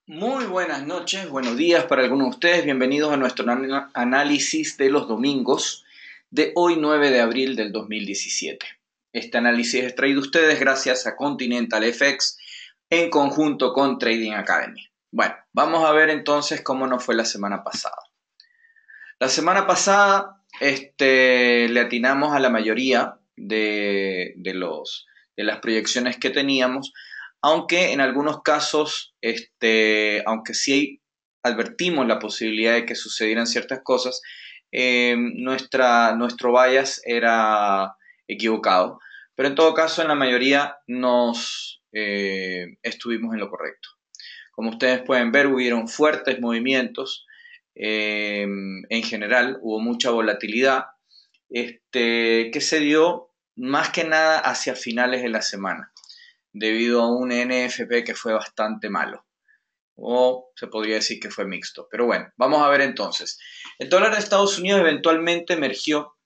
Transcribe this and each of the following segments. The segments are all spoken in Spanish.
Muy buenas noches, buenos días para algunos de ustedes. Bienvenidos a nuestro análisis de los domingos de hoy 9 de abril del 2017. Este análisis es traído a ustedes gracias a Continental FX en conjunto con Trading Academy. Bueno, vamos a ver entonces cómo nos fue la semana pasada. La semana pasada le atinamos a la mayoría de las proyecciones que teníamos, aunque en algunos casos, aunque sí advertimos la posibilidad de que sucedieran ciertas cosas, nuestro bias era equivocado. Pero en todo caso, en la mayoría estuvimos en lo correcto. Como ustedes pueden ver, hubieron fuertes movimientos. En general, hubo mucha volatilidad que se dio más que nada hacia finales de la semana, debido a un NFP que fue bastante malo, o se podría decir que fue mixto. Pero bueno, vamos a ver entonces. El dólar de Estados Unidos eventualmente emergió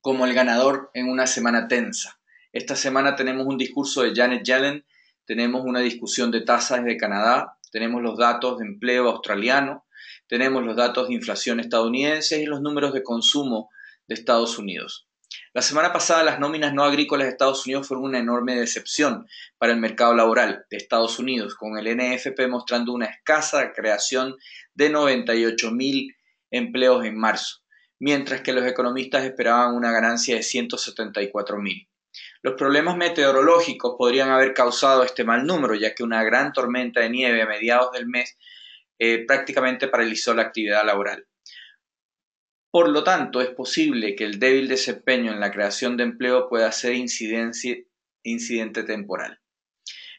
como el ganador en una semana tensa. Esta semana tenemos un discurso de Janet Yellen, tenemos una discusión de tasas de Canadá, tenemos los datos de empleo australiano, tenemos los datos de inflación estadounidenses y los números de consumo de Estados Unidos. La semana pasada las nóminas no agrícolas de Estados Unidos fueron una enorme decepción para el mercado laboral de Estados Unidos, con el NFP mostrando una escasa creación de 98.000 empleos en marzo, mientras que los economistas esperaban una ganancia de 174.000. Los problemas meteorológicos podrían haber causado este mal número, ya que una gran tormenta de nieve a mediados del mes prácticamente paralizó la actividad laboral. Por lo tanto, es posible que el débil desempeño en la creación de empleo pueda ser incidente temporal.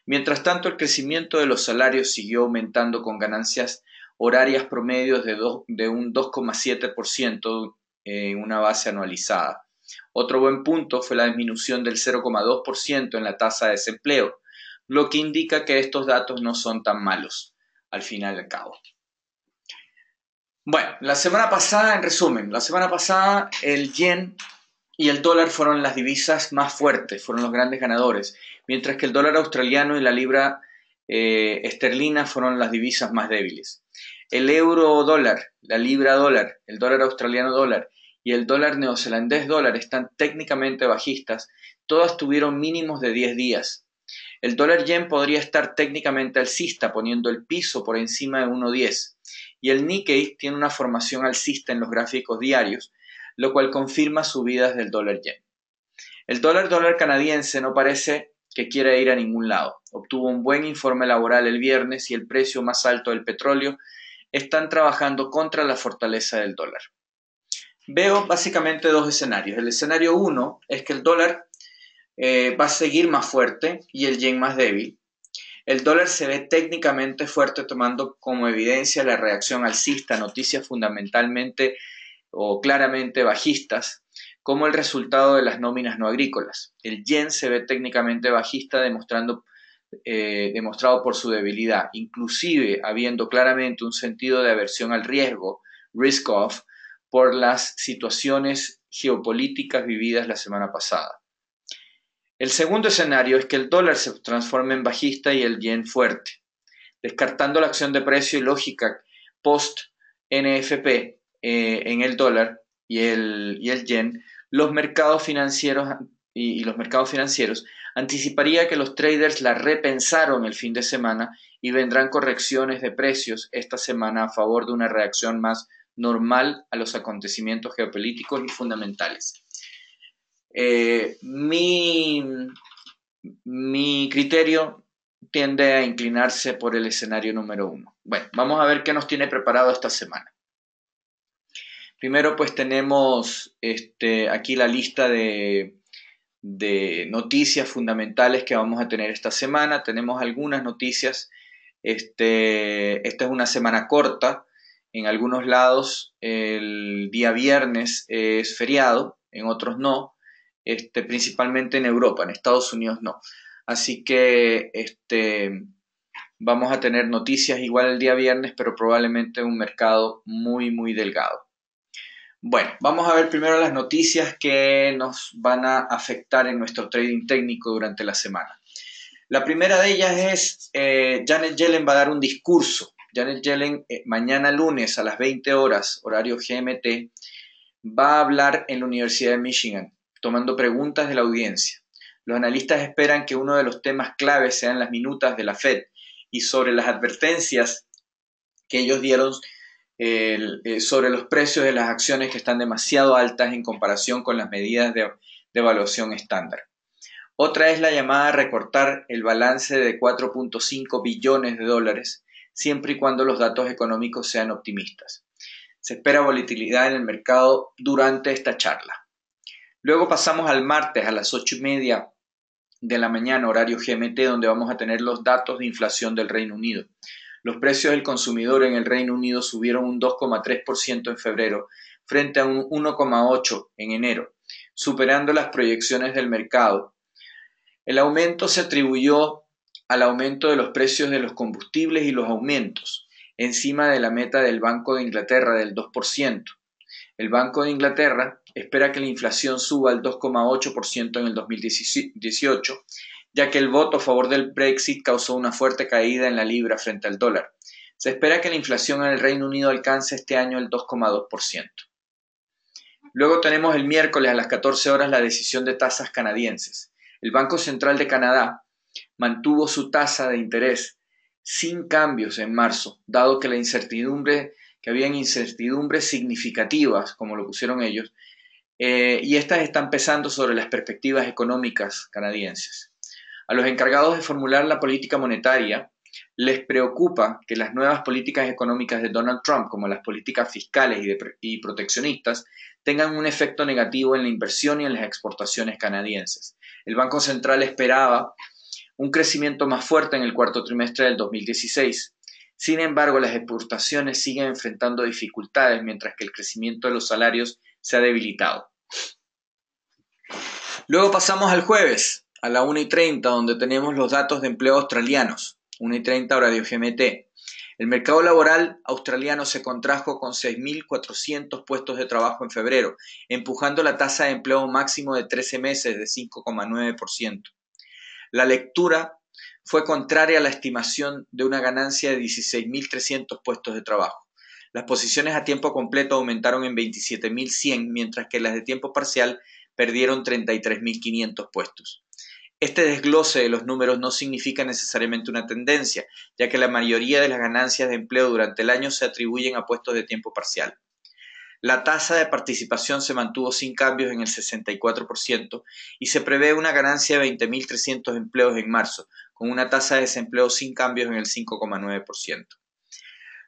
Mientras tanto, el crecimiento de los salarios siguió aumentando con ganancias horarias promedios de un 2,7% en una base anualizada. Otro buen punto fue la disminución del 0,2% en la tasa de desempleo, lo que indica que estos datos no son tan malos, al final y al cabo. Bueno, la semana pasada, en resumen, el yen y el dólar fueron las divisas más fuertes, fueron los grandes ganadores, mientras que el dólar australiano y la libra esterlina fueron las divisas más débiles. El euro dólar, la libra dólar, el dólar australiano dólar y el dólar neozelandés dólar están técnicamente bajistas, todas tuvieron mínimos de 10 días. El dólar yen podría estar técnicamente alcista, poniendo el piso por encima de 1.10, y el Nikkei tiene una formación alcista en los gráficos diarios, lo cual confirma subidas del dólar yen. El dólar canadiense no parece que quiera ir a ningún lado. Obtuvo un buen informe laboral el viernes y el precio más alto del petróleo están trabajando contra la fortaleza del dólar. Veo básicamente dos escenarios. El escenario 1 es que el dólar va a seguir más fuerte y el yen más débil. El dólar se ve técnicamente fuerte, tomando como evidencia la reacción alcista a noticias fundamentalmente o claramente bajistas, como el resultado de las nóminas no agrícolas. El yen se ve técnicamente bajista, demostrado por su debilidad, inclusive habiendo claramente un sentido de aversión al riesgo, risk off, por las situaciones geopolíticas vividas la semana pasada. El segundo escenario es que el dólar se transforme en bajista y el yen fuerte. Descartando la acción de precio y lógica post-NFP en el dólar y el yen, los mercados financieros anticiparía que los traders la repensaron el fin de semana y vendrán correcciones de precios esta semana a favor de una reacción más normal a los acontecimientos geopolíticos y fundamentales. Mi criterio tiende a inclinarse por el escenario número 1. Bueno, vamos a ver qué nos tiene preparado esta semana. Primero, pues tenemos aquí la lista de noticias fundamentales que vamos a tener esta semana. Tenemos algunas noticias. Esta es una semana corta. En algunos lados el día viernes es feriado, en otros no. Principalmente en Europa, en Estados Unidos no. Así que vamos a tener noticias igual el día viernes, pero probablemente un mercado muy, muy delgado. Bueno, vamos a ver primero las noticias que nos van a afectar en nuestro trading técnico durante la semana. La primera de ellas es Janet Yellen va a dar un discurso Janet Yellen, mañana lunes a las 20 horas, horario GMT, va a hablar en la Universidad de Michigan, tomando preguntas de la audiencia. Los analistas esperan que uno de los temas claves sean las minutas de la Fed y sobre las advertencias que ellos dieron sobre los precios de las acciones que están demasiado altas en comparación con las medidas de evaluación estándar. Otra es la llamada a recortar el balance de 4.5 billones de dólares, siempre y cuando los datos económicos sean optimistas. Se espera volatilidad en el mercado durante esta charla. Luego pasamos al martes a las 8:30 de la mañana, horario GMT, donde vamos a tener los datos de inflación del Reino Unido. Los precios del consumidor en el Reino Unido subieron un 2,3% en febrero, frente a un 1,8% en enero, superando las proyecciones del mercado. El aumento se atribuyó al aumento de los precios de los combustibles y los aumentos, encima de la meta del Banco de Inglaterra del 2%. El Banco de Inglaterra espera que la inflación suba al 2,8% en el 2018, ya que el voto a favor del Brexit causó una fuerte caída en la libra frente al dólar. Se espera que la inflación en el Reino Unido alcance este año el 2,2%. Luego tenemos el miércoles a las 14 horas la decisión de tasas canadienses. El Banco Central de Canadá mantuvo su tasa de interés sin cambios en marzo, dado que habían incertidumbres significativas, como lo pusieron ellos, y estas están pesando sobre las perspectivas económicas canadienses. A los encargados de formular la política monetaria les preocupa que las nuevas políticas económicas de Donald Trump, como las políticas fiscales y proteccionistas, tengan un efecto negativo en la inversión y en las exportaciones canadienses. El Banco Central esperaba un crecimiento más fuerte en el cuarto trimestre del 2016. Sin embargo, las exportaciones siguen enfrentando dificultades mientras que el crecimiento de los salarios se ha debilitado. Luego pasamos al jueves, a la 1:30, donde tenemos los datos de empleo australianos. 1:30 horario GMT. El mercado laboral australiano se contrajo con 6.400 puestos de trabajo en febrero, empujando la tasa de empleo máximo de 13 meses de 5,9%. La lectura fue contraria a la estimación de una ganancia de 16.300 puestos de trabajo. Las posiciones a tiempo completo aumentaron en 27.100, mientras que las de tiempo parcial perdieron 33.500 puestos. Este desglose de los números no significa necesariamente una tendencia, ya que la mayoría de las ganancias de empleo durante el año se atribuyen a puestos de tiempo parcial. La tasa de participación se mantuvo sin cambios en el 64% y se prevé una ganancia de 20.300 empleos en marzo, con una tasa de desempleo sin cambios en el 5,9%.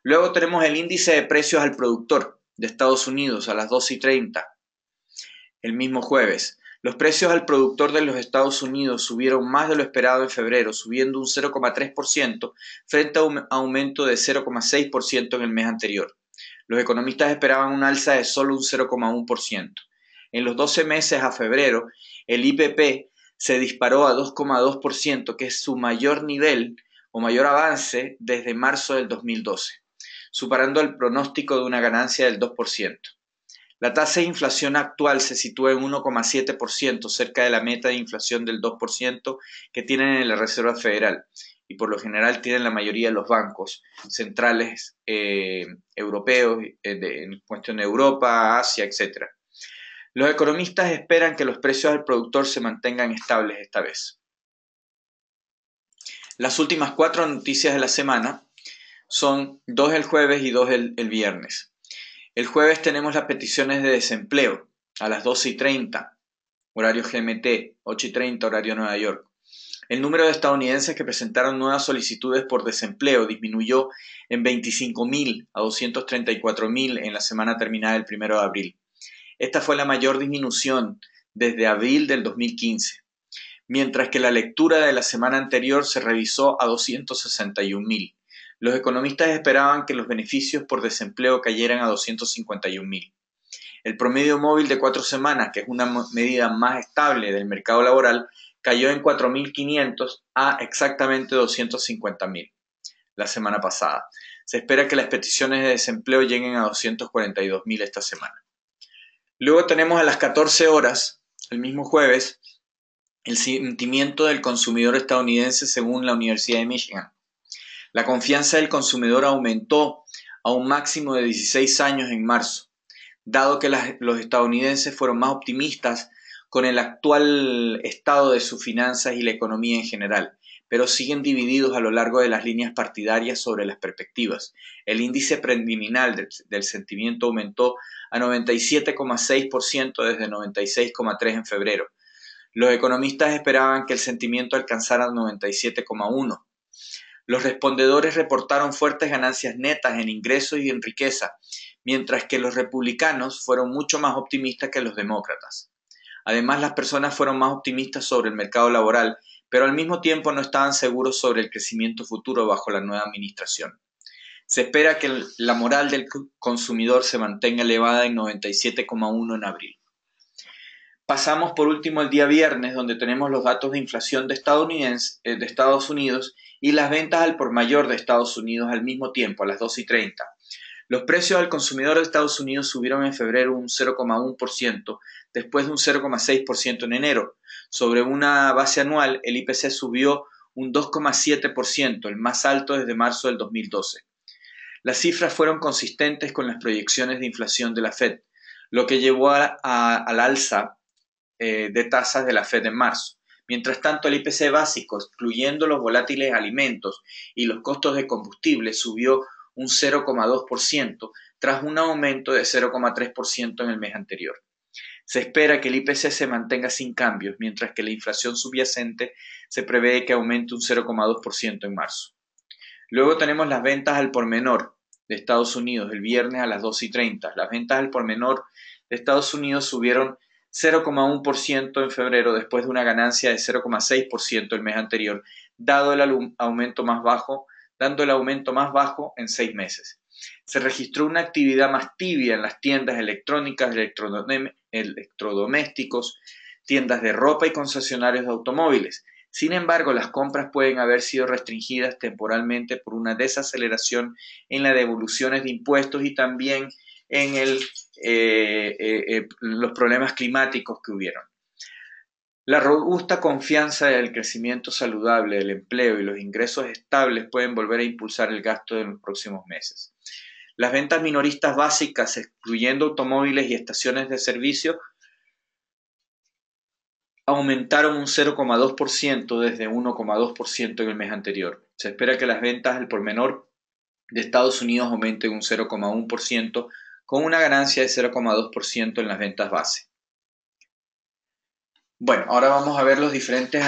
Luego tenemos el índice de precios al productor de Estados Unidos a las 12:30, el mismo jueves. Los precios al productor de los Estados Unidos subieron más de lo esperado en febrero, subiendo un 0,3% frente a un aumento de 0,6% en el mes anterior. Los economistas esperaban un alza de solo un 0,1%. En los 12 meses a febrero, el IPP se disparó a 2,2%, que es su mayor nivel o mayor avance desde marzo del 2012, superando el pronóstico de una ganancia del 2%. La tasa de inflación actual se sitúa en 1,7%, cerca de la meta de inflación del 2% que tienen en la Reserva Federal y por lo general tienen la mayoría de los bancos centrales europeos, en cuestión de Europa, Asia, etc. Los economistas esperan que los precios al productor se mantengan estables esta vez. Las últimas 4 noticias de la semana son 2 el jueves y 2 el viernes. El jueves tenemos las peticiones de desempleo a las 12:30, horario GMT, 8:30, horario Nueva York. El número de estadounidenses que presentaron nuevas solicitudes por desempleo disminuyó en 25.000 a 234.000 en la semana terminada el 1 de abril. Esta fue la mayor disminución desde abril del 2015, mientras que la lectura de la semana anterior se revisó a 261.000. Los economistas esperaban que los beneficios por desempleo cayeran a 251.000. El promedio móvil de 4 semanas, que es una medida más estable del mercado laboral, cayó en 4.500 a exactamente 250.000 la semana pasada. Se espera que las peticiones de desempleo lleguen a 242.000 esta semana. Luego tenemos a las 14 horas, el mismo jueves, el sentimiento del consumidor estadounidense según la Universidad de Michigan. La confianza del consumidor aumentó a un máximo de 16 años en marzo, dado que los estadounidenses fueron más optimistas con el actual estado de sus finanzas y la economía en general, pero siguen divididos a lo largo de las líneas partidarias sobre las perspectivas. El índice preliminar del sentimiento aumentó a 97,6% desde 96,3% en febrero. Los economistas esperaban que el sentimiento alcanzara 97,1%. Los respondedores reportaron fuertes ganancias netas en ingresos y en riqueza, mientras que los republicanos fueron mucho más optimistas que los demócratas. Además, las personas fueron más optimistas sobre el mercado laboral, pero al mismo tiempo no estaban seguros sobre el crecimiento futuro bajo la nueva administración. Se espera que la moral del consumidor se mantenga elevada en 97,1 en abril. Pasamos por último el día viernes, donde tenemos los datos de inflación de Estados Unidos y las ventas al por mayor de Estados Unidos al mismo tiempo, a las 2:30. Los precios al consumidor de Estados Unidos subieron en febrero un 0,1%, después de un 0,6% en enero. Sobre una base anual, el IPC subió un 2,7%, el más alto desde marzo del 2012. Las cifras fueron consistentes con las proyecciones de inflación de la Fed, lo que llevó al alza de tasas de la Fed en marzo. Mientras tanto, el IPC básico, excluyendo los volátiles alimentos y los costos de combustible, subió un 0,2% tras un aumento de 0,3% en el mes anterior. Se espera que el IPC se mantenga sin cambios, mientras que la inflación subyacente se prevé que aumente un 0,2% en marzo. Luego tenemos las ventas al por menor de Estados Unidos el viernes a las 2:30. Las ventas al por menor de Estados Unidos subieron 0,1% en febrero después de una ganancia de 0,6% el mes anterior, dando el aumento más bajo en 6 meses. Se registró una actividad más tibia en las tiendas electrónicas, electrodomésticos, tiendas de ropa y concesionarios de automóviles. Sin embargo, las compras pueden haber sido restringidas temporalmente por una desaceleración en las devoluciones de impuestos y también en los problemas climáticos que hubieron. La robusta confianza del crecimiento saludable del empleo y los ingresos estables pueden volver a impulsar el gasto en los próximos meses. Las ventas minoristas básicas, excluyendo automóviles y estaciones de servicio, aumentaron un 0,2% desde 1,2% en el mes anterior. Se espera que las ventas al por menor de Estados Unidos aumenten un 0,1%, con una ganancia de 0,2% en las ventas base. Bueno, ahora vamos a ver los diferentes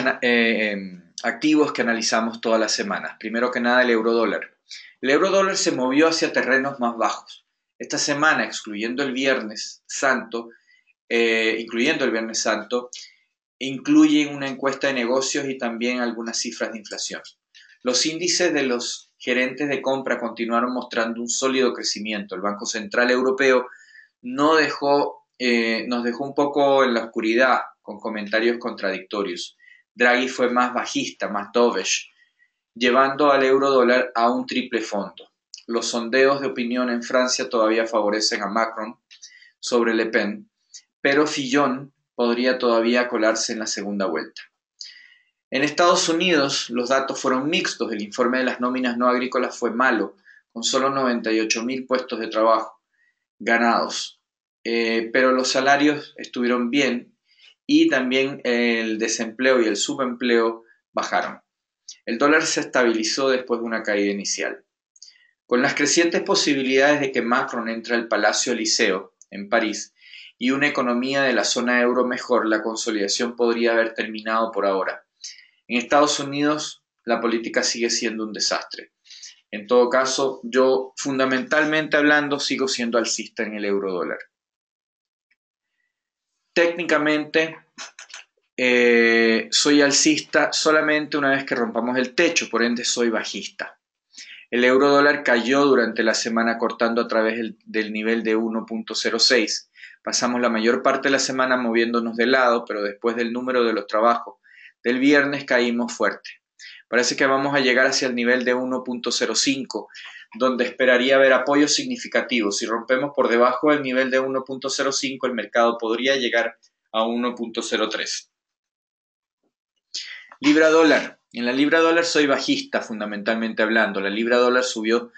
activos que analizamos todas las semanas. Primero que nada, el eurodólar. El eurodólar se movió hacia terrenos más bajos. Esta semana, incluyendo el Viernes Santo, incluyen una encuesta de negocios y también algunas cifras de inflación. Los índices de los gerentes de compra continuaron mostrando un sólido crecimiento. El Banco Central Europeo nos dejó un poco en la oscuridad con comentarios contradictorios. Draghi fue más bajista, más dovish, llevando al eurodólar a un triple fondo. Los sondeos de opinión en Francia todavía favorecen a Macron sobre Le Pen, pero Fillon podría todavía colarse en la segunda vuelta. En Estados Unidos, los datos fueron mixtos. El informe de las nóminas no agrícolas fue malo, con solo 98.000 puestos de trabajo ganados. Pero los salarios estuvieron bien y también el desempleo y el subempleo bajaron. El dólar se estabilizó después de una caída inicial. Con las crecientes posibilidades de que Macron entre al Palacio Elíseo en París y una economía de la zona euro mejor, la consolidación podría haber terminado por ahora. En Estados Unidos, la política sigue siendo un desastre. En todo caso, yo fundamentalmente hablando sigo siendo alcista en el eurodólar. Técnicamente, soy alcista solamente una vez que rompamos el techo, por ende soy bajista. El eurodólar cayó durante la semana cortando a través del nivel de 1.06. Pasamos la mayor parte de la semana moviéndonos de lado, pero después del número de los trabajos del viernes caímos fuerte. Parece que vamos a llegar hacia el nivel de 1.05, donde esperaría ver apoyos significativos. Si rompemos por debajo del nivel de 1.05, el mercado podría llegar a 1.03. Libra dólar. En la libra dólar soy bajista fundamentalmente hablando. La libra dólar sufrió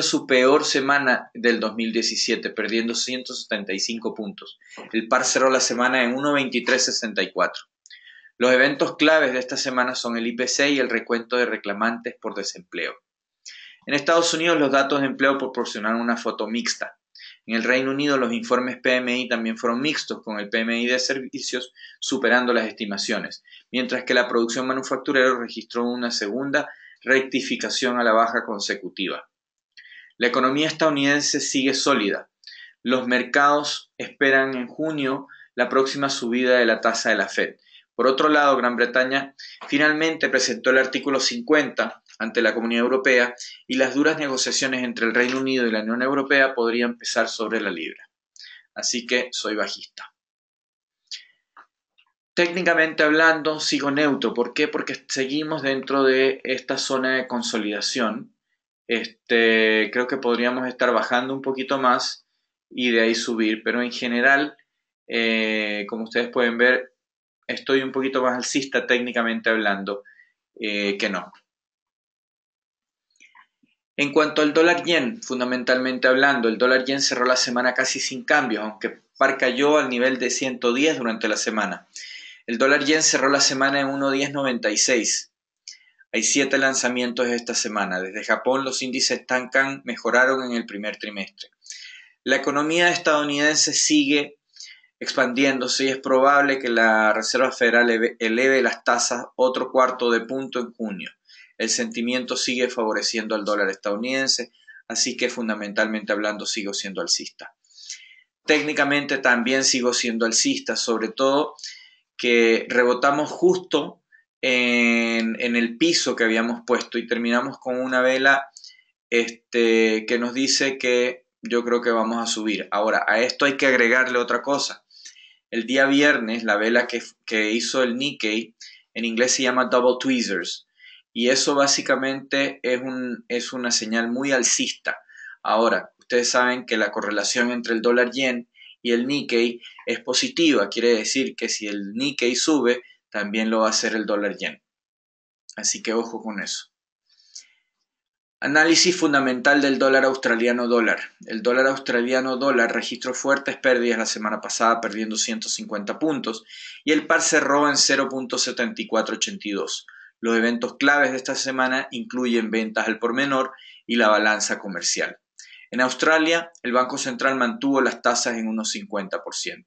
su peor semana del 2017, perdiendo 175 puntos. El par cerró la semana en 1.2364. Los eventos claves de esta semana son el IPC y el recuento de reclamantes por desempleo. En Estados Unidos los datos de empleo proporcionaron una foto mixta. En el Reino Unido los informes PMI también fueron mixtos, con el PMI de servicios superando las estimaciones, mientras que la producción manufacturera registró una segunda rectificación a la baja consecutiva. La economía estadounidense sigue sólida. Los mercados esperan en junio la próxima subida de la tasa de la Fed. Por otro lado, Gran Bretaña finalmente presentó el artículo 50 ante la Comunidad Europea y las duras negociaciones entre el Reino Unido y la Unión Europea podrían pesar sobre la libra. Así que soy bajista. Técnicamente hablando, sigo neutro. ¿Por qué? Porque seguimos dentro de esta zona de consolidación. Creo que podríamos estar bajando un poquito más y de ahí subir, pero en general, como ustedes pueden ver, estoy un poquito más alcista técnicamente hablando que no. En cuanto al dólar yen, fundamentalmente hablando, el dólar yen cerró la semana casi sin cambios, aunque par cayó al nivel de 110 durante la semana. El dólar yen cerró la semana en 1.1096. Hay 7 lanzamientos esta semana. Desde Japón los índices Tankan mejoraron en el primer trimestre. La economía estadounidense sigue expandiéndose y es probable que la Reserva Federal eleve las tasas otro cuarto de punto en junio. El sentimiento sigue favoreciendo al dólar estadounidense, así que fundamentalmente hablando sigo siendo alcista. Técnicamente también sigo siendo alcista, sobre todo que rebotamos justo en el piso que habíamos puesto y terminamos con una vela que nos dice que yo creo que vamos a subir. Ahora, a esto hay que agregarle otra cosa. El día viernes, la vela que hizo el Nikkei, en inglés se llama Double Tweezers, y eso básicamente es una señal muy alcista. Ahora, ustedes saben que la correlación entre el dólar yen y el Nikkei es positiva, quiere decir que si el Nikkei sube, también lo va a hacer el dólar yen. Así que ojo con eso. Análisis fundamental del dólar australiano dólar. El dólar australiano dólar registró fuertes pérdidas la semana pasada, perdiendo 150 puntos, y el par cerró en 0.7482. Los eventos claves de esta semana incluyen ventas al por menor y la balanza comercial. En Australia, el Banco Central mantuvo las tasas en unos 50%.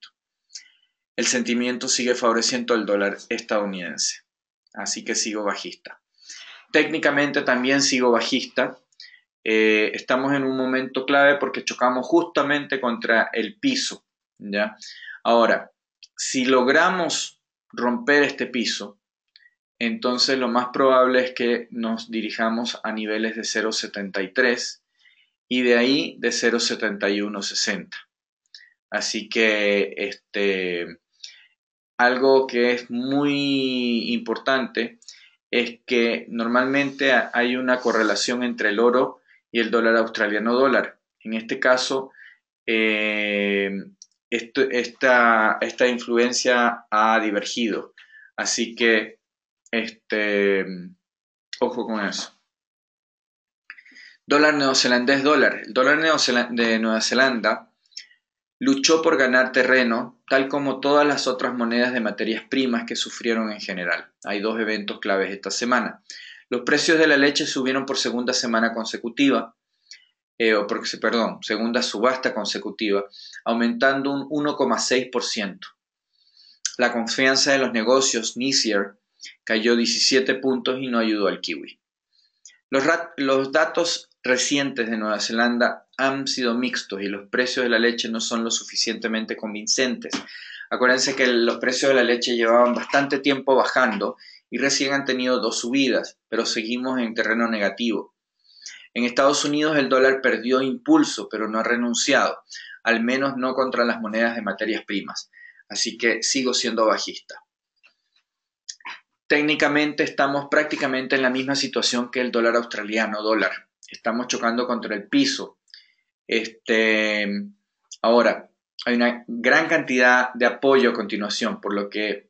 El sentimiento sigue favoreciendo al dólar estadounidense, así que sigo bajista. Técnicamente también sigo bajista. Estamos en un momento clave porque chocamos justamente contra el piso, ¿ya? Ahora, si logramos romper este piso, entonces lo más probable es que nos dirijamos a niveles de 0.73 y de ahí de 0.7160. Así que algo que es muy importante es que normalmente hay una correlación entre el oro y el dólar australiano dólar. En este caso, esta influencia ha divergido. Así que, ojo con eso. Dólar neozelandés dólar. El dólar de Nueva Zelanda luchó por ganar terreno, tal como todas las otras monedas de materias primas que sufrieron en general. Hay dos eventos claves esta semana. Los precios de la leche subieron por segunda semana consecutiva, segunda subasta consecutiva, aumentando un 1,6%. La confianza de los negocios, Nisier, cayó 17 puntos y no ayudó al kiwi. Los datos recientes de Nueva Zelanda han sido mixtos y los precios de la leche no son lo suficientemente convincentes. Acuérdense que los precios de la leche llevaban bastante tiempo bajando y recién han tenido 2 subidas, pero seguimos en terreno negativo. En Estados Unidos el dólar perdió impulso, pero no ha renunciado, al menos no contra las monedas de materias primas. Así que sigo siendo bajista. Técnicamente estamos prácticamente en la misma situación que el dólar australiano dólar. Estamos chocando contra el piso. Ahora, hay una gran cantidad de apoyo a continuación, por lo que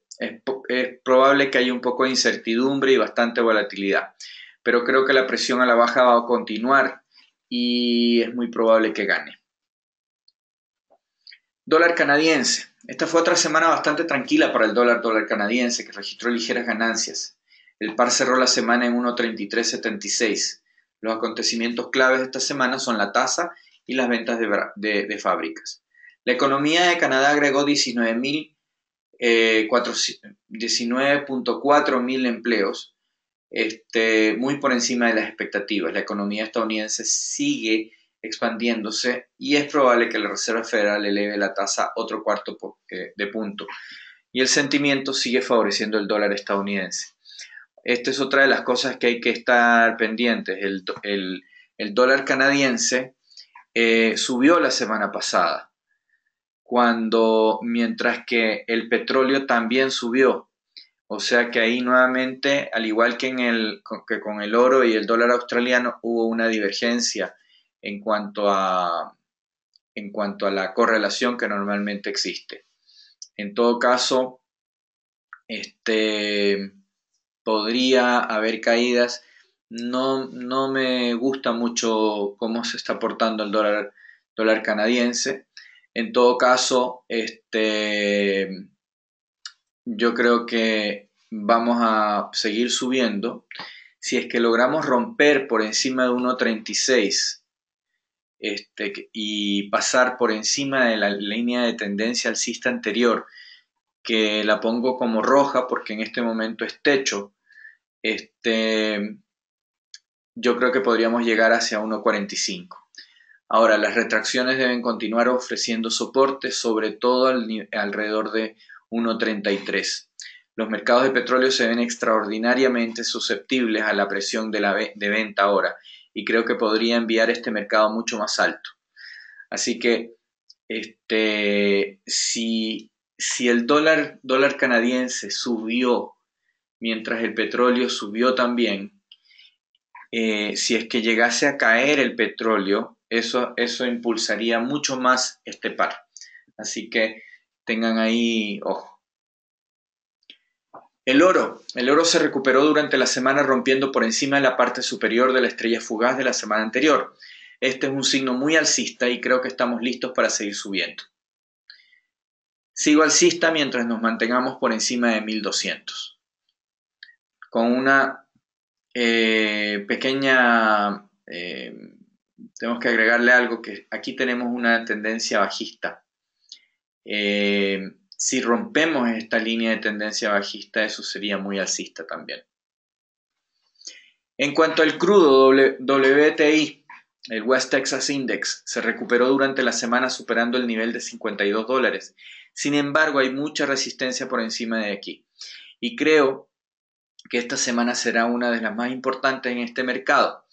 es probable que haya un poco de incertidumbre y bastante volatilidad, pero creo que la presión a la baja va a continuar y es muy probable que gane. Dólar canadiense. Esta fue otra semana bastante tranquila para el dólar canadiense, que registró ligeras ganancias. El par cerró la semana en 1.3376. Los acontecimientos claves de esta semana son la tasa y las ventas de fábricas. La economía de Canadá agregó 19.4 mil empleos, muy por encima de las expectativas. La economía estadounidense sigue expandiéndose y es probable que la Reserva Federal eleve la tasa otro cuarto de punto. Y el sentimiento sigue favoreciendo el dólar estadounidense. Esta es otra de las cosas que hay que estar pendientes. El dólar canadiense subió la semana pasada, mientras que el petróleo también subió. O sea que ahí nuevamente, al igual que con el oro y el dólar australiano, hubo una divergencia en cuanto a la correlación que normalmente existe. En todo caso, podría haber caídas. No me gusta mucho cómo se está portando el dólar canadiense. En todo caso, yo creo que vamos a seguir subiendo. Si es que logramos romper por encima de 1.36 y pasar por encima de la línea de tendencia alcista anterior, que la pongo como roja porque en este momento es techo, yo creo que podríamos llegar hacia 1.45. Ahora, las retracciones deben continuar ofreciendo soporte, sobre todo alrededor de 1.33. Los mercados de petróleo se ven extraordinariamente susceptibles a la presión de venta ahora, y creo que podría enviar este mercado mucho más alto. Así que si el dólar canadiense subió mientras el petróleo subió también, si es que llegase a caer el petróleo, eso impulsaría mucho más este par. Así que tengan ahí ojo. El oro se recuperó durante la semana rompiendo por encima de la parte superior de la estrella fugaz de la semana anterior. Este es un signo muy alcista y creo que estamos listos para seguir subiendo. Sigo alcista mientras nos mantengamos por encima de 1200. Con una pequeña... tenemos que agregarle algo, que aquí tenemos una tendencia bajista. Si rompemos esta línea de tendencia bajista, eso sería muy alcista también. En cuanto al crudo, WTI, el West Texas Index, se recuperó durante la semana superando el nivel de $52. Sin embargo, hay mucha resistencia por encima de aquí. Y creo que esta semana será una de las más importantes en este mercado.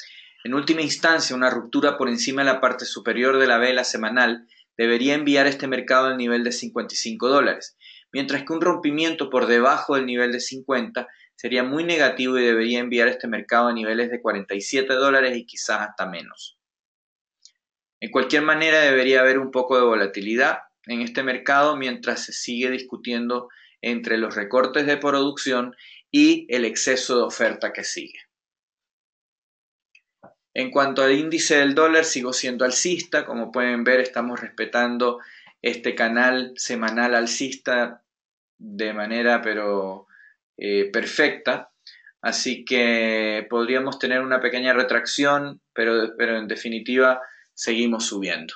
En última instancia, una ruptura por encima de la parte superior de la vela semanal debería enviar este mercado al nivel de $55, mientras que un rompimiento por debajo del nivel de 50 sería muy negativo y debería enviar este mercado a niveles de $47 y quizás hasta menos. En cualquier manera, debería haber un poco de volatilidad en este mercado mientras se sigue discutiendo entre los recortes de producción y el exceso de oferta que sigue. En cuanto al índice del dólar, sigo siendo alcista. Como pueden ver, estamos respetando este canal semanal alcista de manera perfecta. Así que podríamos tener una pequeña retracción, pero en definitiva seguimos subiendo.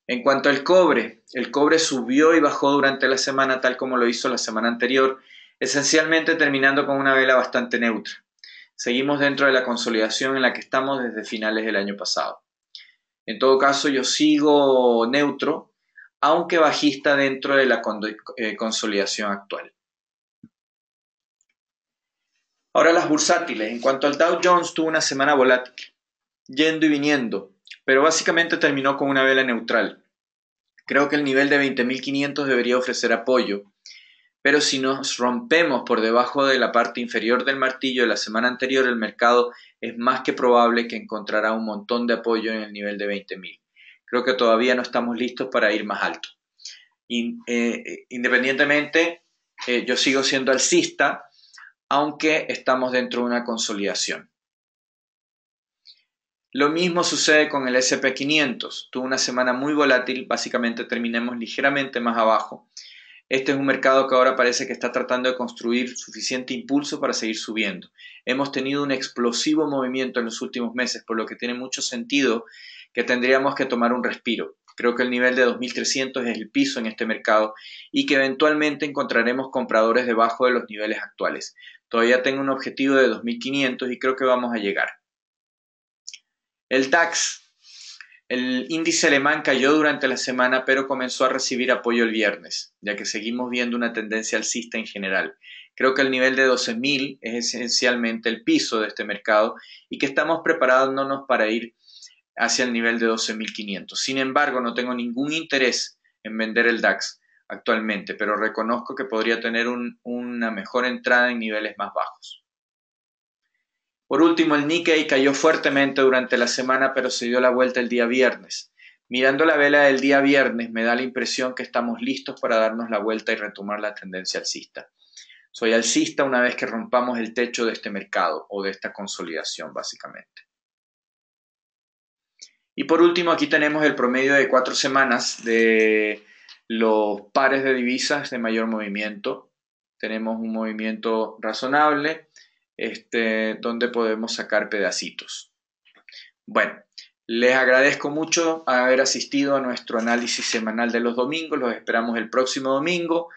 En cuanto al cobre, el cobre subió y bajó durante la semana tal como lo hizo la semana anterior, esencialmente terminando con una vela bastante neutra. Seguimos dentro de la consolidación en la que estamos desde finales del año pasado. En todo caso, yo sigo neutro, aunque bajista dentro de la consolidación actual. Ahora las bursátiles. En cuanto al Dow Jones, tuvo una semana volátil, yendo y viniendo, pero básicamente terminó con una vela neutral. Creo que el nivel de 20.500 debería ofrecer apoyo, pero si nos rompemos por debajo de la parte inferior del martillo de la semana anterior, el mercado es más que probable que encontrará un montón de apoyo en el nivel de 20.000. Creo que todavía no estamos listos para ir más alto. Independientemente yo sigo siendo alcista, aunque estamos dentro de una consolidación. Lo mismo sucede con el SP500. Tuvo una semana muy volátil, básicamente terminamos ligeramente más abajo. Este es un mercado que ahora parece que está tratando de construir suficiente impulso para seguir subiendo. Hemos tenido un explosivo movimiento en los últimos meses, por lo que tiene mucho sentido que tendríamos que tomar un respiro. Creo que el nivel de 2.300 es el piso en este mercado y que eventualmente encontraremos compradores debajo de los niveles actuales. Todavía tengo un objetivo de 2.500 y creo que vamos a llegar. El DAX, el índice alemán cayó durante la semana, pero comenzó a recibir apoyo el viernes, ya que seguimos viendo una tendencia alcista en general. Creo que el nivel de 12.000 es esencialmente el piso de este mercado y que estamos preparándonos para ir hacia el nivel de 12.500. Sin embargo, no tengo ningún interés en vender el DAX actualmente, pero reconozco que podría tener una mejor entrada en niveles más bajos. Por último, el Nikkei cayó fuertemente durante la semana, pero se dio la vuelta el día viernes. Mirando la vela del día viernes, me da la impresión que estamos listos para darnos la vuelta y retomar la tendencia alcista. Soy alcista una vez que rompamos el techo de este mercado o de esta consolidación, básicamente. Y por último, aquí tenemos el promedio de 4 semanas de los pares de divisas de mayor movimiento. Tenemos un movimiento razonable, donde podemos sacar pedacitos. Bueno, les agradezco mucho haber asistido a nuestro análisis semanal de los domingos. Los esperamos el próximo domingo.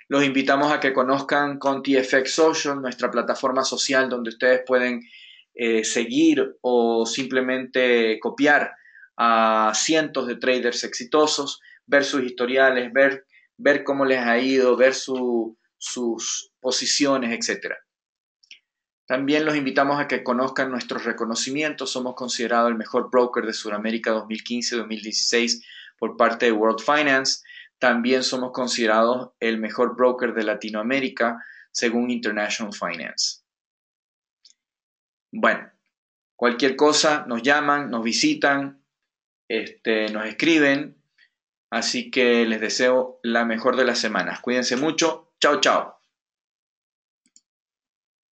Los invitamos a que conozcan ContiFX Social, nuestra plataforma social donde ustedes pueden seguir o simplemente copiar a cientos de traders exitosos, ver sus historiales, ver cómo les ha ido, ver sus posiciones, etc. También los invitamos a que conozcan nuestros reconocimientos. Somos considerados el mejor broker de Sudamérica 2015-2016 por parte de World Finance. También somos considerados el mejor broker de Latinoamérica según International Finance. Bueno, cualquier cosa nos llaman, nos visitan, nos escriben. Así que les deseo la mejor de las semanas. Cuídense mucho. Chao, chao.